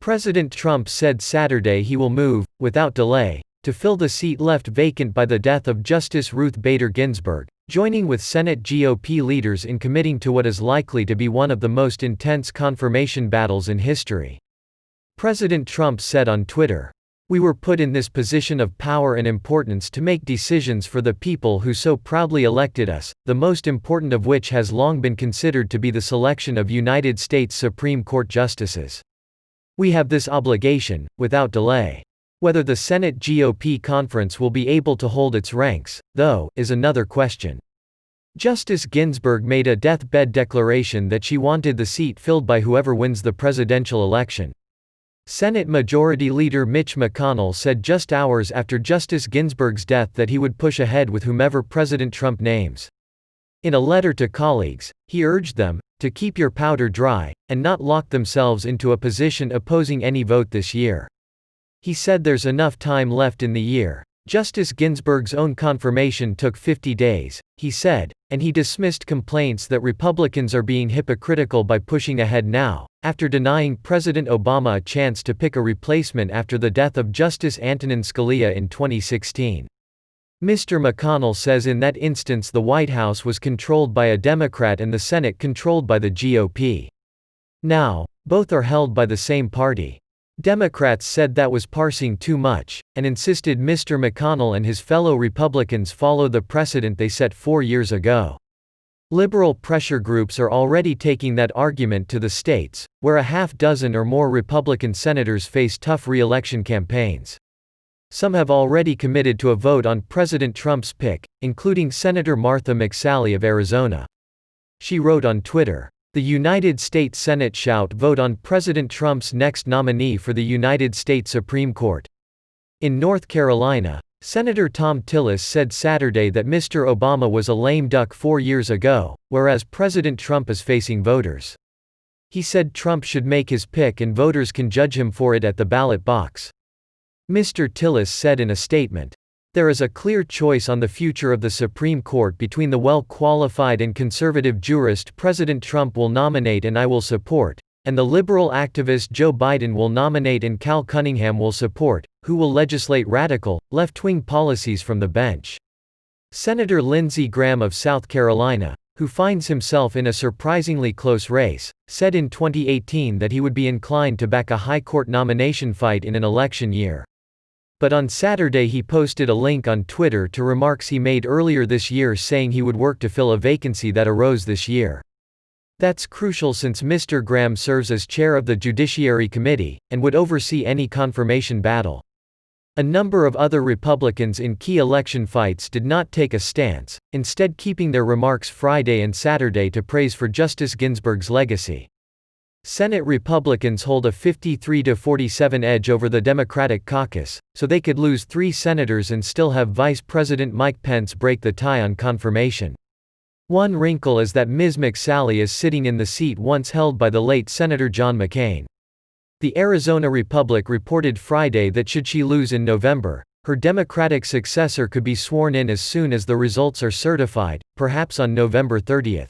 President Trump said Saturday he will move, without delay, to fill the seat left vacant by the death of Justice Ruth Bader Ginsburg, joining with Senate GOP leaders in committing to what is likely to be one of the most intense confirmation battles in history. President Trump said on Twitter, "We were put in this position of power and importance to make decisions for the people who so proudly elected us, the most important of which has long been considered to be the selection of United States Supreme Court justices. We have this obligation, without delay. Whether the Senate GOP conference will be able to hold its ranks, though, is another question." Justice Ginsburg made a deathbed declaration that she wanted the seat filled by whoever wins the presidential election. Senate Majority Leader Mitch McConnell said just hours after Justice Ginsburg's death that he would push ahead with whomever President Trump names. In a letter to colleagues, he urged them to keep your powder dry and not lock themselves into a position opposing any vote this year. He said there's enough time left in the year. Justice Ginsburg's own confirmation took 50 days, he said, and he dismissed complaints that Republicans are being hypocritical by pushing ahead now, after denying President Obama a chance to pick a replacement after the death of Justice Antonin Scalia in 2016. Mr. McConnell says in that instance the White House was controlled by a Democrat and the Senate controlled by the GOP. Now, both are held by the same party. Democrats said that was parsing too much, and insisted Mr. McConnell and his fellow Republicans follow the precedent they set 4 years ago. Liberal pressure groups are already taking that argument to the states, where a half dozen or more Republican senators face tough re-election campaigns. Some have already committed to a vote on President Trump's pick, including Senator Martha McSally of Arizona. She wrote on Twitter, "The United States Senate shout vote on President Trump's next nominee for the United States Supreme Court." In North Carolina, Senator Thom Tillis said Saturday that Mr. Obama was a lame duck 4 years ago, whereas President Trump is facing voters. He said Trump should make his pick and voters can judge him for it at the ballot box. Mr. Tillis said in a statement, "There is a clear choice on the future of the Supreme Court between the well-qualified and conservative jurist President Trump will nominate and I will support, and the liberal activist Joe Biden will nominate and Cal Cunningham will support, who will legislate radical, left-wing policies from the bench." Senator Lindsey Graham of South Carolina, who finds himself in a surprisingly close race, said in 2018 that he would be inclined to back a high court nomination fight in an election year. But on Saturday he posted a link on Twitter to remarks he made earlier this year saying he would work to fill a vacancy that arose this year. That's crucial since Mr. Graham serves as chair of the Judiciary Committee, and would oversee any confirmation battle. A number of other Republicans in key election fights did not take a stance, instead keeping their remarks Friday and Saturday to praise for Justice Ginsburg's legacy. Senate Republicans hold a 53-47 edge over the Democratic caucus, so they could lose 3 senators and still have Vice President Mike Pence break the tie on confirmation. One wrinkle is that Ms. McSally is sitting in the seat once held by the late Senator John McCain. The Arizona Republic reported Friday that should she lose in November, her Democratic successor could be sworn in as soon as the results are certified, perhaps on November 30.